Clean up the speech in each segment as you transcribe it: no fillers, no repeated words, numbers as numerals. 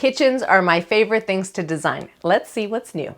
Kitchens are my favorite things to design. Let's see what's new.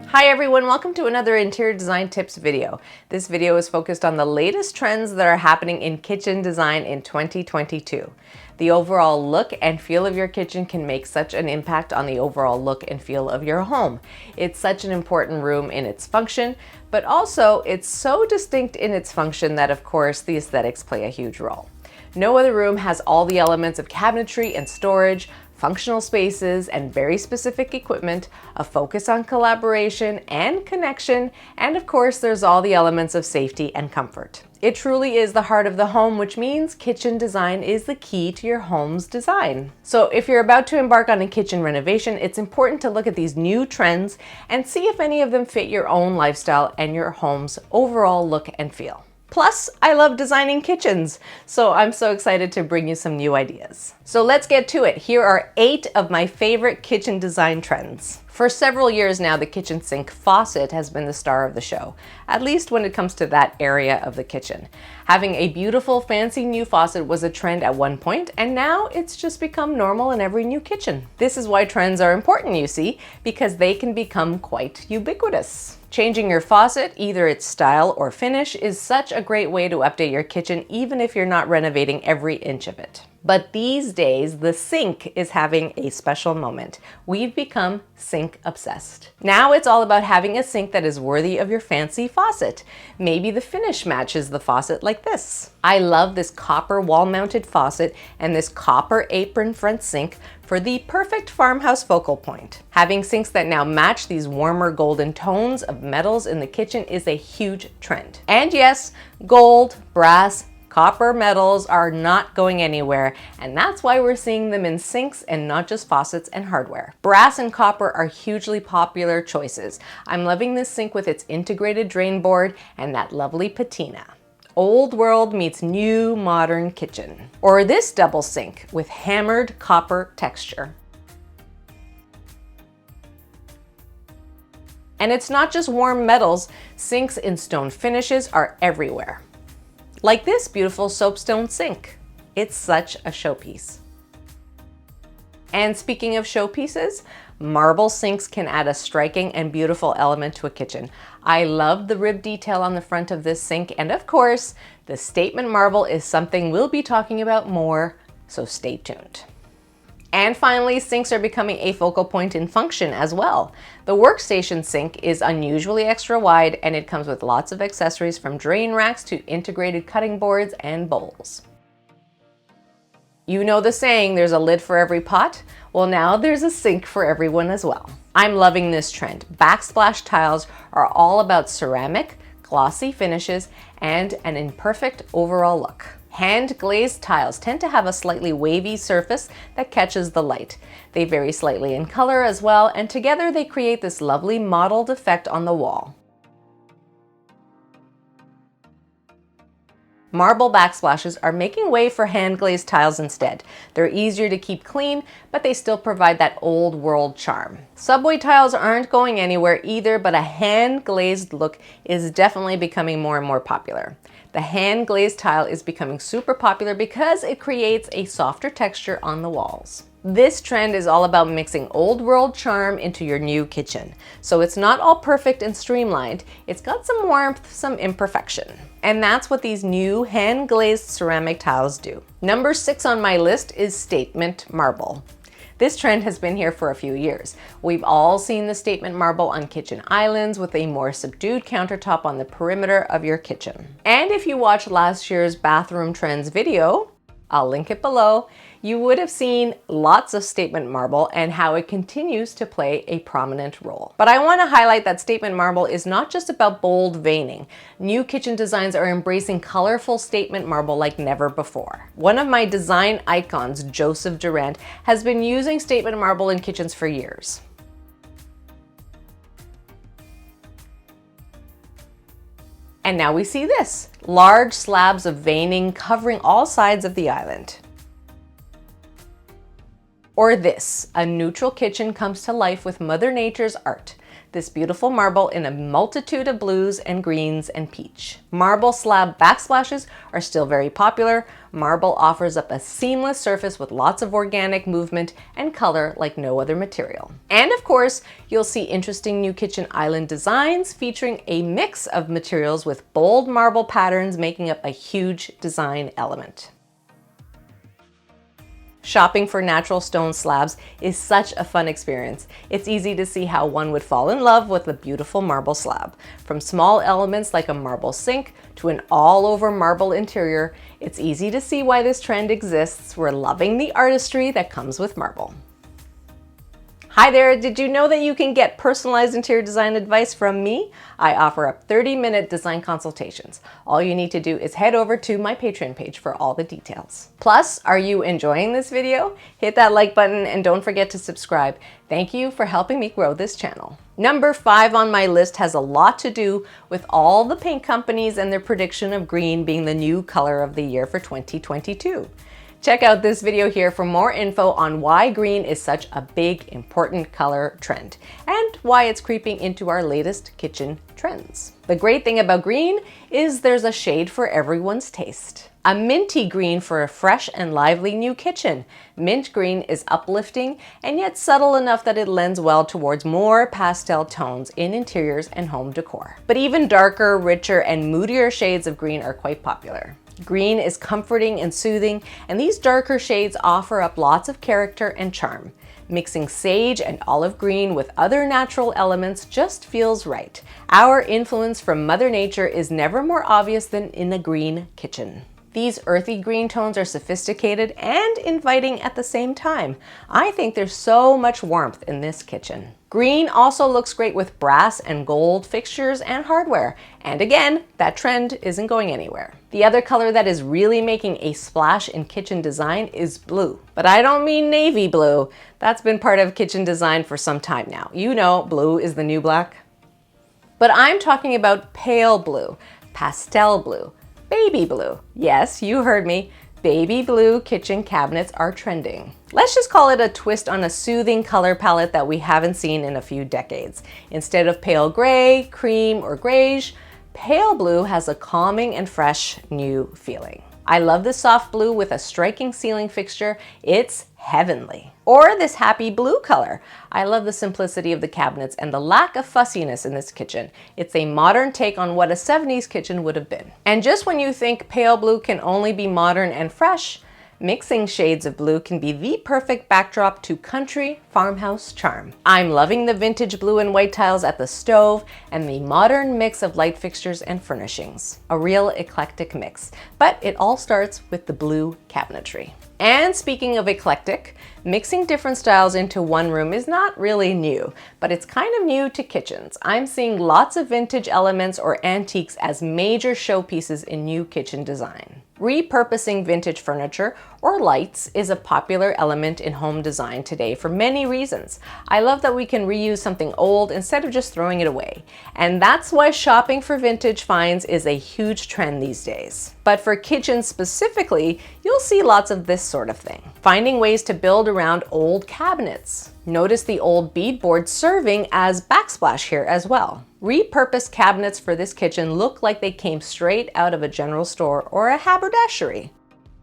Hi everyone, welcome to another interior design tips video. This video is focused on the latest trends that are happening in kitchen design in 2022. The overall look and feel of your kitchen can make such an impact on the overall look and feel of your home. It's such an important room in its function, but also it's so distinct in its function that of course the aesthetics play a huge role. No other room has all the elements of cabinetry and storage, functional spaces, and very specific equipment, a focus on collaboration and connection, and of course there's all the elements of safety and comfort. It truly is the heart of the home, which means kitchen design is the key to your home's design. So if you're about to embark on a kitchen renovation, it's important to look at these new trends and see if any of them fit your own lifestyle and your home's overall look and feel. Plus, I love designing kitchens, so I'm so excited to bring you some new ideas. So let's get to it. Here are 8 of my favorite kitchen design trends. For several years now, the kitchen sink faucet has been the star of the show, at least when it comes to that area of the kitchen. Having a beautiful, fancy new faucet was a trend at one point, and now it's just become normal in every new kitchen. This is why trends are important, you see, because they can become quite ubiquitous. Changing your faucet, either its style or finish, is such a great way to update your kitchen, even if you're not renovating every inch of it. But these days, the sink is having a special moment. We've become sink obsessed. Now it's all about having a sink that is worthy of your fancy faucet. Maybe the finish matches the faucet like this. I love this copper wall-mounted faucet and this copper apron front sink for the perfect farmhouse focal point. Having sinks that now match these warmer golden tones of metals in the kitchen is a huge trend. And yes, gold, brass, copper metals are not going anywhere, and that's why we're seeing them in sinks and not just faucets and hardware. Brass and copper are hugely popular choices. I'm loving this sink with its integrated drain board and that lovely patina. Old world meets new modern kitchen. Or this double sink with hammered copper texture. And it's not just warm metals, sinks in stone finishes are everywhere. Like this beautiful soapstone sink. It's such a showpiece. And speaking of showpieces, marble sinks can add a striking and beautiful element to a kitchen. I love the rib detail on the front of this sink, and of course, the statement marble is something we'll be talking about more, so stay tuned. And finally, sinks are becoming a focal point in function as well. The workstation sink is unusually extra wide, and it comes with lots of accessories from drain racks to integrated cutting boards and bowls. You know the saying, there's a lid for every pot? Well, now there's a sink for everyone as well. I'm loving this trend. Backsplash tiles are all about ceramic, glossy finishes, and an imperfect overall look. Hand glazed tiles tend to have a slightly wavy surface that catches the light. They vary slightly in color as well, and together they create this lovely mottled effect on the wall. Marble backsplashes are making way for hand glazed tiles instead. They're easier to keep clean, but they still provide that old world charm. Subway tiles aren't going anywhere either, but a hand glazed look is definitely becoming more and more popular. The hand glazed tile is becoming super popular because it creates a softer texture on the walls. This trend is all about mixing old world charm into your new kitchen. So it's not all perfect and streamlined, it's got some warmth, some imperfection. And that's what these new hand glazed ceramic tiles do. Number 6 on my list is statement marble. This trend has been here for a few years. We've all seen the statement marble on kitchen islands with a more subdued countertop on the perimeter of your kitchen. And if you watched last year's bathroom trends video, I'll link it below, you would have seen lots of statement marble and how it continues to play a prominent role. But I want to highlight that statement marble is not just about bold veining. New kitchen designs are embracing colorful statement marble like never before. One of my design icons, Joseph Durant, has been using statement marble in kitchens for years. And now we see this, large slabs of veining covering all sides of the island. Or this, a neutral kitchen comes to life with Mother Nature's art. this beautiful marble in a multitude of blues and greens and peach. Marble slab backsplashes are still very popular. Marble offers up a seamless surface with lots of organic movement and color like no other material. And of course, you'll see interesting new kitchen island designs featuring a mix of materials with bold marble patterns making up a huge design element. Shopping for natural stone slabs is such a fun experience. It's easy to see how one would fall in love with a beautiful marble slab. From small elements like a marble sink to an all-over marble interior, it's easy to see why this trend exists. We're loving the artistry that comes with marble. Hi there, did you know that you can get personalized interior design advice from me? I offer up 30-minute design consultations. All you need to do is head over to my Patreon page for all the details. Plus, are you enjoying this video? Hit that like button and don't forget to subscribe. Thank you for helping me grow this channel. Number 5 on my list has a lot to do with all the paint companies and their prediction of green being the new color of the year for 2022. Check out this video here for more info on why green is such a big, important color trend and why it's creeping into our latest kitchen trends. The great thing about green is there's a shade for everyone's taste. A minty green for a fresh and lively new kitchen. Mint green is uplifting and yet subtle enough that it lends well towards more pastel tones in interiors and home decor. But even darker, richer, and moodier shades of green are quite popular. Green is comforting and soothing, and these darker shades offer up lots of character and charm. Mixing sage and olive green with other natural elements just feels right. Our influence from Mother Nature is never more obvious than in a green kitchen. These earthy green tones are sophisticated and inviting at the same time. I think there's so much warmth in this kitchen. Green also looks great with brass and gold fixtures and hardware. And again, that trend isn't going anywhere. The other color that is really making a splash in kitchen design is blue. But I don't mean navy blue. That's been part of kitchen design for some time now. You know, blue is the new black. But I'm talking about pale blue, pastel blue, baby blue. Yes, you heard me. Baby blue kitchen cabinets are trending. Let's just call it a twist on a soothing color palette that we haven't seen in a few decades. Instead of pale gray, cream, or grayish, pale blue has a calming and fresh new feeling. I love this soft blue with a striking ceiling fixture. It's heavenly. Or this happy blue color. I love the simplicity of the cabinets and the lack of fussiness in this kitchen. It's a modern take on what a 70s kitchen would have been. And just when you think pale blue can only be modern and fresh, mixing shades of blue can be the perfect backdrop to country farmhouse charm. I'm loving the vintage blue and white tiles at the stove and the modern mix of light fixtures and furnishings. A real eclectic mix, but it all starts with the blue cabinetry. And speaking of eclectic, mixing different styles into one room is not really new, but it's kind of new to kitchens. I'm seeing lots of vintage elements or antiques as major showpieces in new kitchen design. Repurposing vintage furniture or lights is a popular element in home design today for many reasons. I love that we can reuse something old instead of just throwing it away. And that's why shopping for vintage finds is a huge trend these days. But for kitchens specifically, you'll see lots of this sort of thing. Finding ways to build around old cabinets. Notice the old beadboard serving as backsplash here as well. Repurposed cabinets for this kitchen look like they came straight out of a general store or a haberdashery.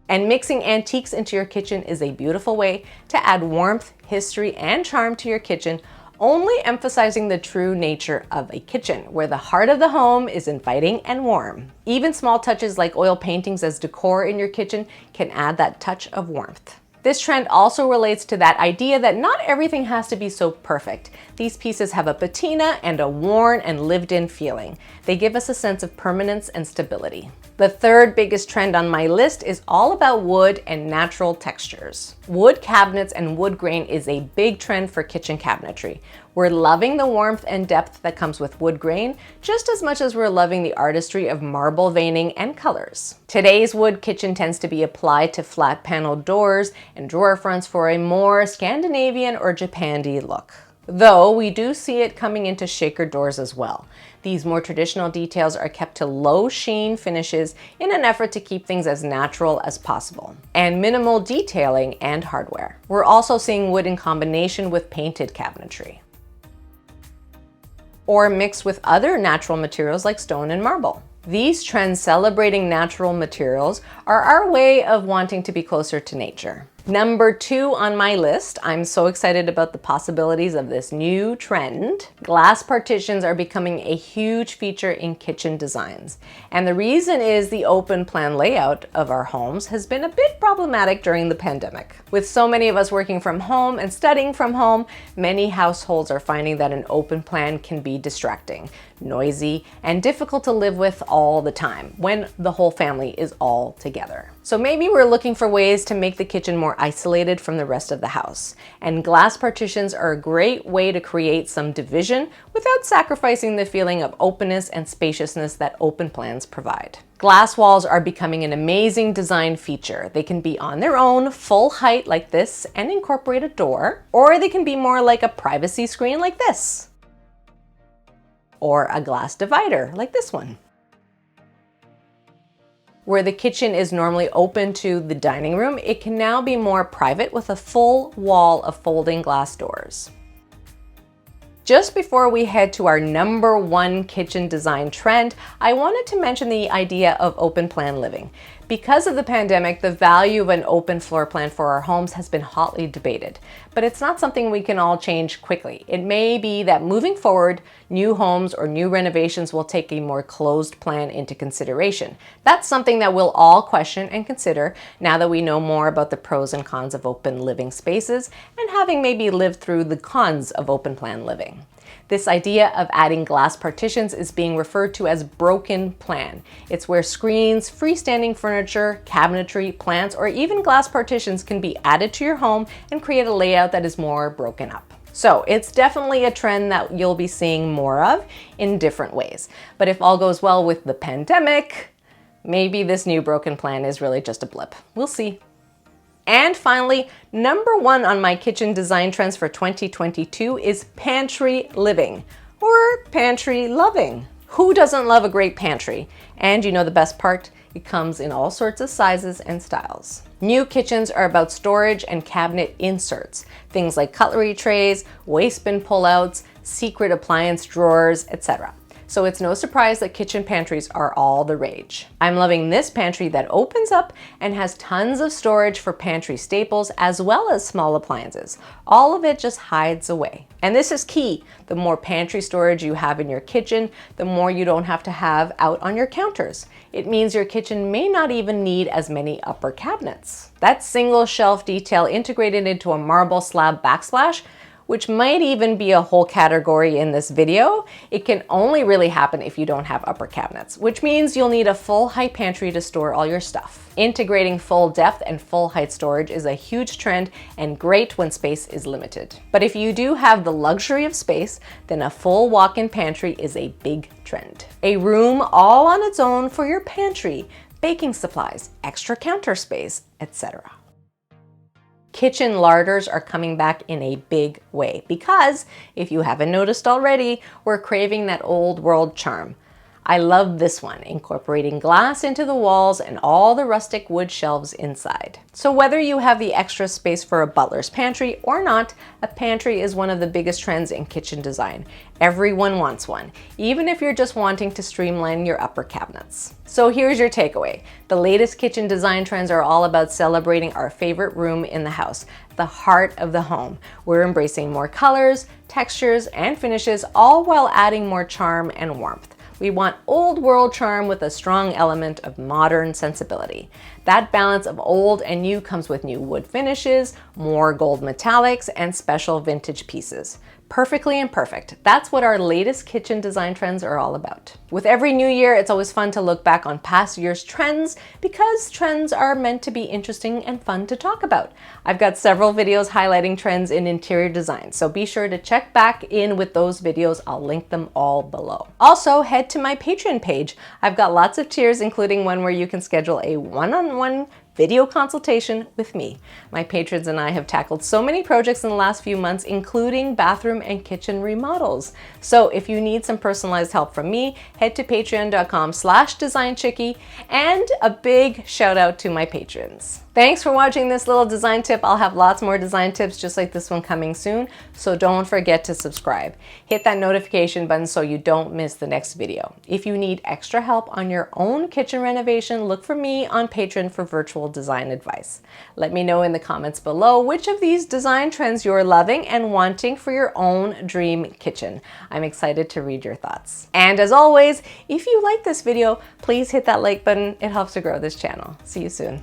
And mixing antiques into your kitchen is a beautiful way to add warmth, history, and charm to your kitchen, only emphasizing the true nature of a kitchen, where the heart of the home is inviting and warm. Even small touches like oil paintings as decor in your kitchen can add that touch of warmth. This trend also relates to that idea that not everything has to be so perfect. These pieces have a patina and a worn and lived-in feeling. They give us a sense of permanence and stability. The third biggest trend on my list is all about wood and natural textures. Wood cabinets and wood grain is a big trend for kitchen cabinetry. We're loving the warmth and depth that comes with wood grain just as much as we're loving the artistry of marble veining and colors. Today's wood kitchen tends to be applied to flat paneled doors and drawer fronts for a more Scandinavian or Japandi look. Though we do see it coming into shaker doors as well. These more traditional details are kept to low sheen finishes in an effort to keep things as natural as possible, and minimal detailing and hardware. We're also seeing wood in combination with painted cabinetry. or mixed with other natural materials like stone and marble. These trends celebrating natural materials are our way of wanting to be closer to nature. Number 2 on my list, I'm so excited about the possibilities of this new trend. Glass partitions are becoming a huge feature in kitchen designs. And the reason is the open plan layout of our homes has been a bit problematic during the pandemic. With so many of us working from home and studying from home, many households are finding that an open plan can be distracting, noisy, and difficult to live with all the time when the whole family is all together. So maybe we're looking for ways to make the kitchen more isolated from the rest of the house. And glass partitions are a great way to create some division without sacrificing the feeling of openness and spaciousness that open plans provide. Glass walls are becoming an amazing design feature. They can be on their own, full height like this, and incorporate a door, or they can be more like a privacy screen like this, or a glass divider like this one. Where the kitchen is normally open to the dining room, it can now be more private with a full wall of folding glass doors. Just before we head to our number 1 kitchen design trend, I wanted to mention the idea of open plan living. Because of the pandemic, the value of an open floor plan for our homes has been hotly debated, but it's not something we can all change quickly. It may be that moving forward, new homes or new renovations will take a more closed plan into consideration. That's something that we'll all question and consider now that we know more about the pros and cons of open living spaces and having maybe lived through the cons of open plan living. This idea of adding glass partitions is being referred to as broken plan. It's where screens, freestanding furniture, cabinetry, plants, or even glass partitions can be added to your home and create a layout that is more broken up. So it's definitely a trend that you'll be seeing more of in different ways. But if all goes well with the pandemic, maybe this new broken plan is really just a blip. We'll see. And finally, number 1 on my kitchen design trends for 2022 is pantry living, or pantry loving. Who doesn't love a great pantry? And you know the best part? It comes in all sorts of sizes and styles. New kitchens are about storage and cabinet inserts, things like cutlery trays, waste bin pullouts, secret appliance drawers, etc. So it's no surprise that kitchen pantries are all the rage. I'm loving this pantry that opens up and has tons of storage for pantry staples as well as small appliances. All of it just hides away. And this is key. The more pantry storage you have in your kitchen, the more you don't have to have out on your counters. It means your kitchen may not even need as many upper cabinets. That single shelf detail integrated into a marble slab backsplash, which might even be a whole category in this video, it can only really happen if you don't have upper cabinets, which means you'll need a full height pantry to store all your stuff. Integrating full depth and full height storage is a huge trend and great when space is limited. But if you do have the luxury of space, then a full walk-in pantry is a big trend. A room all on its own for your pantry, baking supplies, extra counter space, etc. Kitchen larders are coming back in a big way because, if you haven't noticed already, we're craving that old world charm. I love this one, incorporating glass into the walls and all the rustic wood shelves inside. So whether you have the extra space for a butler's pantry or not, a pantry is one of the biggest trends in kitchen design. Everyone wants one, even if you're just wanting to streamline your upper cabinets. So here's your takeaway. The latest kitchen design trends are all about celebrating our favorite room in the house, the heart of the home. We're embracing more colors, textures, and finishes, all while adding more charm and warmth. We want old world charm with a strong element of modern sensibility. That balance of old and new comes with new wood finishes, more gold metallics, and special vintage pieces. Perfectly imperfect. That's what our latest kitchen design trends are all about. With every new year, it's always fun to look back on past year's trends because trends are meant to be interesting and fun to talk about. I've got several videos highlighting trends in interior design, so be sure to check back in with those videos. I'll link them all below. Also, head to my Patreon page. I've got lots of tiers, including one where you can schedule a one-on-one video consultation with me. My patrons and I have tackled so many projects in the last few months, including bathroom and kitchen remodels. So if you need some personalized help from me, head to patreon.com/designchickee, and a big shout out to my patrons. Thanks for watching this little design tip. I'll have lots more design tips just like this one coming soon, so don't forget to subscribe. Hit that notification button so you don't miss the next video. If you need extra help on your own kitchen renovation, look for me on Patreon for virtual design advice. Let me know in the comments below which of these design trends you're loving and wanting for your own dream kitchen. I'm excited to read your thoughts. And as always, if you like this video, please hit that like button. It helps to grow this channel. See you soon.